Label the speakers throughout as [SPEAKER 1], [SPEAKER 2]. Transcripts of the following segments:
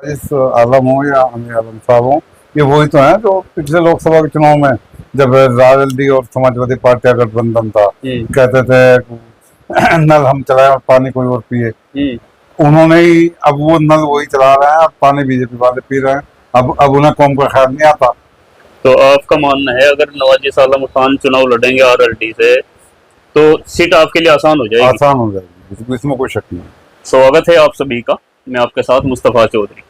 [SPEAKER 1] इस आलम हो या अमीर आलम साहब हो, ये वही तो हैं जो पिछले लोकसभा के चुनाव में जब राजल्दी और समाजवादी पार्टी का गठबंधन था, कहते थे नल हम चलाएं और पानी कोई और पिए। उन्होंने ही अब वो नल वही चला रहे हैं और पानी बीजेपी वाले पी रहे हैं। अब उन्हें कौम का ख्याल नहीं आता।
[SPEAKER 2] तो आपका मानना है अगर नवाजिश आलम खान चुनाव लड़ेंगे आरएलडी से तो सीट आपके लिए आसान हो जाएगी?
[SPEAKER 1] आसान हो जाएगी, इसमें कोई शक नहीं।
[SPEAKER 2] स्वागत है आप सभी का। मैं आपके साथ मुस्तफा चौधरी।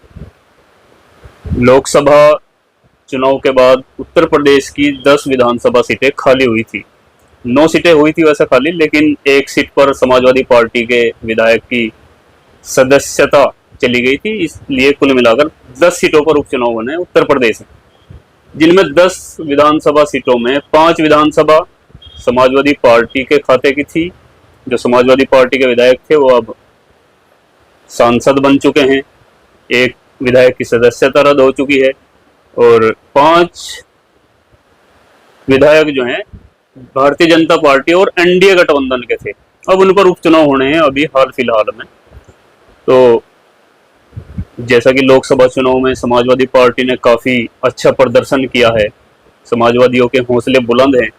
[SPEAKER 2] लोकसभा चुनाव के बाद उत्तर प्रदेश की 10 विधानसभा सीटें खाली हुई थी। 9 सीटें हुई थी वैसे खाली, लेकिन एक सीट पर समाजवादी पार्टी के विधायक की सदस्यता चली गई थी, इसलिए कुल मिलाकर 10 सीटों पर उपचुनाव बने उत्तर प्रदेश में, जिनमें 10 विधानसभा सीटों में 5 विधानसभा समाजवादी पार्टी के खाते की थी। जो समाजवादी पार्टी के विधायक थे वो अब सांसद बन चुके हैं, एक विधायक की सदस्यता रद्द हो चुकी है और 5 विधायक जो हैं भारतीय जनता पार्टी और एनडीए गठबंधन के थे। अब उन पर उपचुनाव होने हैं अभी हाल फिलहाल में। तो जैसा कि लोकसभा चुनाव में समाजवादी पार्टी ने काफी अच्छा प्रदर्शन किया है, समाजवादियों के हौसले बुलंद हैं,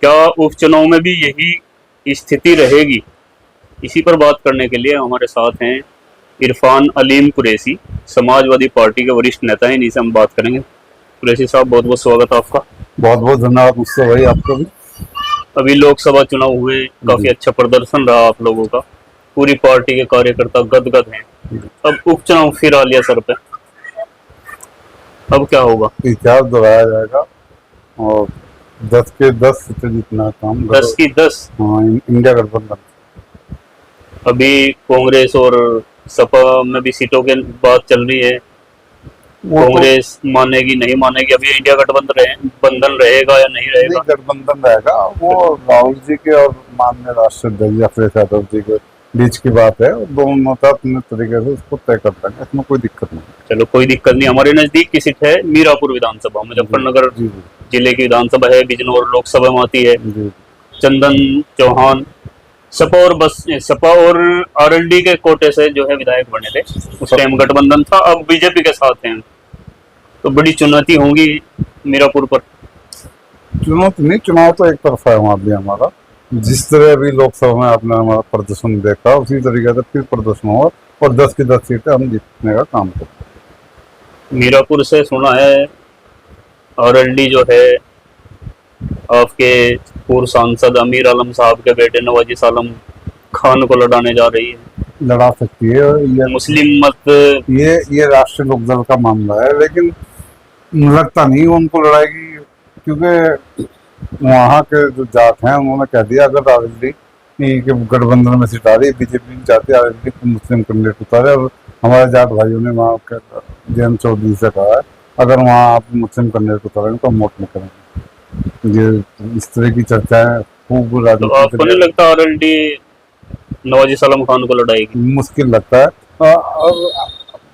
[SPEAKER 2] क्या उपचुनाव में भी यही स्थिति रहेगी? इसी पर बात करने के लिए हमारे साथ हैं इरफान अलीम कुरैशी, समाजवादी पार्टी के वरिष्ठ नेता हैं। इन्हीं से हम बात करेंगे। कुरैशी साहब, बहुत बहुत स्वागत आपका।
[SPEAKER 1] बहुत बहुत धन्यवाद मुझसे भाई, आपको भी।
[SPEAKER 2] अभी लोकसभा चुनाव हुए, काफी अच्छा प्रदर्शन रहा आप लोगों का, पूरी पार्टी के कार्यकर्ता गदगद हैं। अब उपचुनाव फिर आ लिया सर पे, अब क्या होगा?
[SPEAKER 1] इतिहास दोहराया जाएगा और 10 के 10 सीटें जीतना काम।
[SPEAKER 2] 10 की 10।
[SPEAKER 1] हाँ, इंडिया गठबंधन।
[SPEAKER 2] अभी कांग्रेस और सपा में भी सीटों के बात चल रही है, कांग्रेस मानेगी नहीं मानेगी? अभी इंडिया गठबंधन रहेगा या नहीं रहेगा?
[SPEAKER 1] गठबंधन रहेगा, वो राहुल जी के और माननीय राष्ट्रपति अखिलेश यादव जी के बीच की बात है। दोनों अपने तरीके से उसको तय कर देंगे, इसमें कोई दिक्कत नहीं।
[SPEAKER 2] चलो, कोई दिक्कत नहीं। हमारे नजदीक की सीट है मीरापुर विधानसभा, मुजफ्फरनगर जिले की विधानसभा है, बिजनौर लोकसभा में आती है। चंदन चौहान सपा और आरएलडी के कोटे से जो है विधायक बने थे, उस टाइम गठबंधन था, अब बीजेपी के साथ हैं। तो बड़ी चुनौती होंगी मीरापुर पर।
[SPEAKER 1] चुनौती नहीं, चुनाव तो एक तरफा है वहाँ भी हमारा। जिस तरह अभी लोकसभा में आपने हमारा प्रदर्शन देखा, उसी तरीके से फिर प्रदर्शन होगा और 10 की 10 सीटें हम जीतने का काम करते।
[SPEAKER 2] मीरापुर से सुना है आरएलडी जो है आपके पूर्व सांसद अमीर आलम साहब के बेटे नवाजिश आलम खान को लड़ाने जा रही है।
[SPEAKER 1] लड़ा सकती है, ये
[SPEAKER 2] मुस्लिम मत,
[SPEAKER 1] ये राष्ट्रीय लोकदल का मामला है, लेकिन लगता नहीं उनको लड़ाएगी, क्योंकि वहाँ के जो जाट हैं उन्होंने कह दिया अगर आरएलडी के गठबंधन में सीट आ रही, बीजेपी नहीं चाहती आरएलडी को मुस्लिम कैंडिडेट उतारे। और हमारे जाट भाइयों ने वहाँ जयंत चौधरी से कहा है अगर वहाँ आप मुस्लिम कैंडिडेट उतारेंगे तो हम वोट नहीं करेंगे। ये इस तरह की चर्चाएं खूब।
[SPEAKER 2] तो आपको नहीं लगता आरएलडी नवाजिश आलम खान को लड़ाएगी?
[SPEAKER 1] मुश्किल लगता है।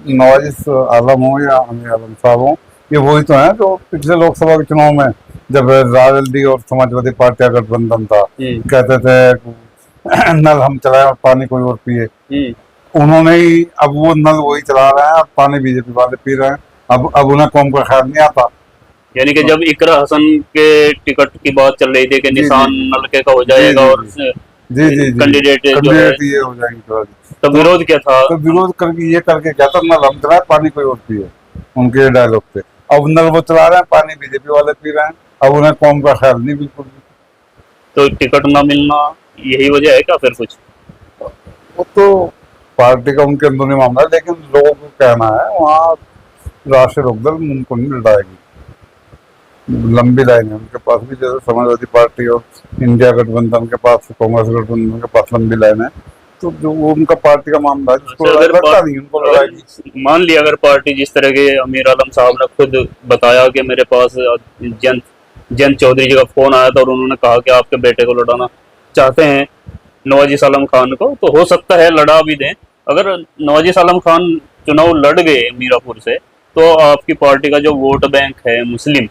[SPEAKER 1] नवाजिश आलम हो या अमीर आलम साहब हो, ये वही तो हैं जो पिछले लोकसभा के चुनाव में जब राजल्दी और समाजवादी पार्टी का गठबंधन था, कहते थे नल हम चलाएं और पानी कोई और पिए। उन्होंने ही अब वो नल वही चला रहे हैं और पानी बीजेपी वाले पी रहे हैं। अब उन्हें कौम का ख्याल नहीं आता।
[SPEAKER 2] यानी कि जब इकरा हसन के टिकट की बात चल रही थी कि निशान नलके का हो जाएगा और कैंडिडेट जो है
[SPEAKER 1] ये हो जाएंगे,
[SPEAKER 2] तो विरोध क्या था?
[SPEAKER 1] तो विरोध करके ये करके क्या था, नल हम चलाए पानी कोई और पिए, उनके डायलॉग थे। अब नल वो चला रहे हैं, पानी बीजेपी वाले पी रहे हैं। अब उन्हें कौम का ख्याल नहीं बिल्कुल भी।
[SPEAKER 2] तो टिकट ना मिलना यही वजह है क्या फिर कुछ?
[SPEAKER 1] वो तो पार्टी का उनके अंदरूनी मामला है, लेकिन लोगों को कहना है वहाँ राष्ट्रीय लोकदल उनको नहीं लड़ाएगी। लंबी लाइन है उनके पास भी, जैसे समाजवादी पार्टी और इंडिया गठबंधन के पास, कांग्रेस गठबंधन के पास लंबी लाइन है। तो जो उनका पार्टी का मामला है, जिसको लगता नहीं उनको लड़ाएगी।
[SPEAKER 2] मान लिया अगर पार्टी जिस तरह के अमीर आलम साहब ने खुद बताया कि मेरे पास जयंत चौधरी जी का फोन आया था और उन्होंने कहा कि आपके बेटे को लड़ाना चाहते हैं नवाजिश आलम खान को, तो हो सकता है लड़ा भी दें। अगर नवाजिश आलम खान चुनाव लड़ गए मीरापुर से तो आपकी पार्टी का जो वोट बैंक है मुस्लिम,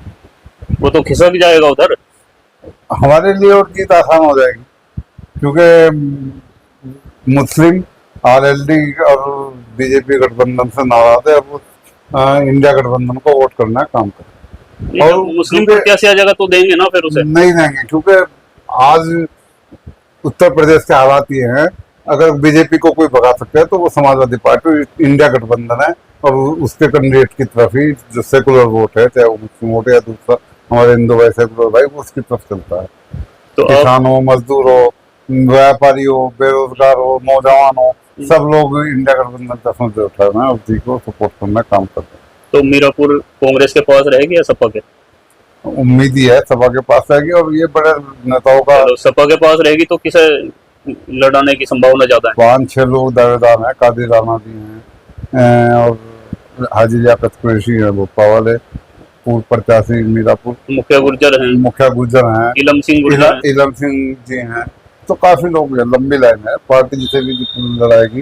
[SPEAKER 2] वो तो खिसक जाएगा उधर।
[SPEAKER 1] हमारे लिए और जीत आसान हो जाएगी, क्योंकि मुस्लिम आरएलडी और बीजेपी गठबंधन से नाराज है, अब वो, इंडिया गठबंधन को वोट करना है, काम कर
[SPEAKER 2] और
[SPEAKER 1] और
[SPEAKER 2] मुस्लिम
[SPEAKER 1] क्योंकि-
[SPEAKER 2] प्रत्याशी आ जाएगा तो देंगे ना फिर उसे।
[SPEAKER 1] नहीं देंगे, क्योंकि आज उत्तर प्रदेश के हालात ये हैं, अगर बीजेपी को कोई भगा सकता है तो वो समाजवादी पार्टी, इंडिया गठबंधन है, और उसके कैंडिडेट की तरफ ही जो सेकुलर वोट है, चाहे वो मुस्लिम वोट है या दूसरा हमारे हिंदू भाई सेकुलर भाई, वो उसकी तरफ चलता है।
[SPEAKER 2] तो आप
[SPEAKER 1] किसान हो, मजदूर हो, व्यापारी हो, बेरोजगार हो, नौजवान हो, सब लोग इंडिया गठबंधन का समझ उठा रहे हैं और जी को सपोर्ट करना काम कर रहे
[SPEAKER 2] तो मीरापुर कांग्रेस के पास रहेगी या सपा के?
[SPEAKER 1] हैं। उम्मीद ही है सभा के पास आएगी, और ये बड़े नेताओं का
[SPEAKER 2] चलो सपा के पास रहेगी तो किसे लड़ाने की संभावना ज्यादा है?
[SPEAKER 1] 5-6 लोग दावेदार हैं, कादिर राणा जी हैं, और हाजी लियाकत कुरैशी है, भोपाल वाले पूर्व प्रत्याशी मीरापुर,
[SPEAKER 2] मुखिया गुर्जर हैं,
[SPEAKER 1] मुखिया गुजर हैं,
[SPEAKER 2] इलम सिंह गुर्जर हैं।
[SPEAKER 1] इलम सिंह जी हैं, तो काफी लोग हैं, लंबी लाइन है। पार्टी जिसे भी लड़ाएगी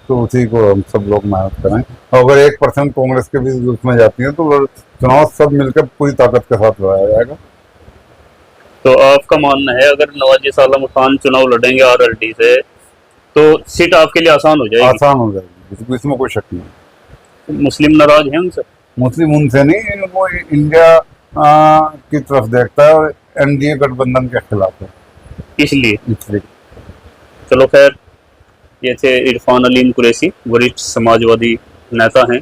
[SPEAKER 1] तो उसी को हम सब लोग मेहनत करें। और अगर 1% कांग्रेस के भी उसमें जाती है तो चुनाव सब मिलकर पूरी ताकत के साथ लड़ाया जाएगा।
[SPEAKER 2] तो आपका मानना है अगर नवाजी सालम खान चुनाव लड़ेंगे आरएलडी से तो सीट आपके लिए आसान हो जाएगी?
[SPEAKER 1] आसान हो जाएगी, इसमें कोई शक नहीं।
[SPEAKER 2] मुस्लिम नाराज हैं उनसे?
[SPEAKER 1] मुस्लिम उनसे नहीं, वो इंडिया की तरफ देखता है और एनडीए गठबंधन के खिलाफ है,
[SPEAKER 2] इसलिए।
[SPEAKER 1] इसलिए।
[SPEAKER 2] चलो खैर, ये थे इरफान अलीम कुरैशी, वरिष्ठ समाजवादी नेता हैं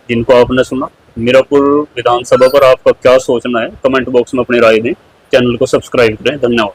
[SPEAKER 2] जिनको आपने सुना। मीरापुर विधानसभा पर आपका क्या सोचना है, कमेंट बॉक्स में अपनी राय दें। चैनल को सब्सक्राइब करें। धन्यवाद।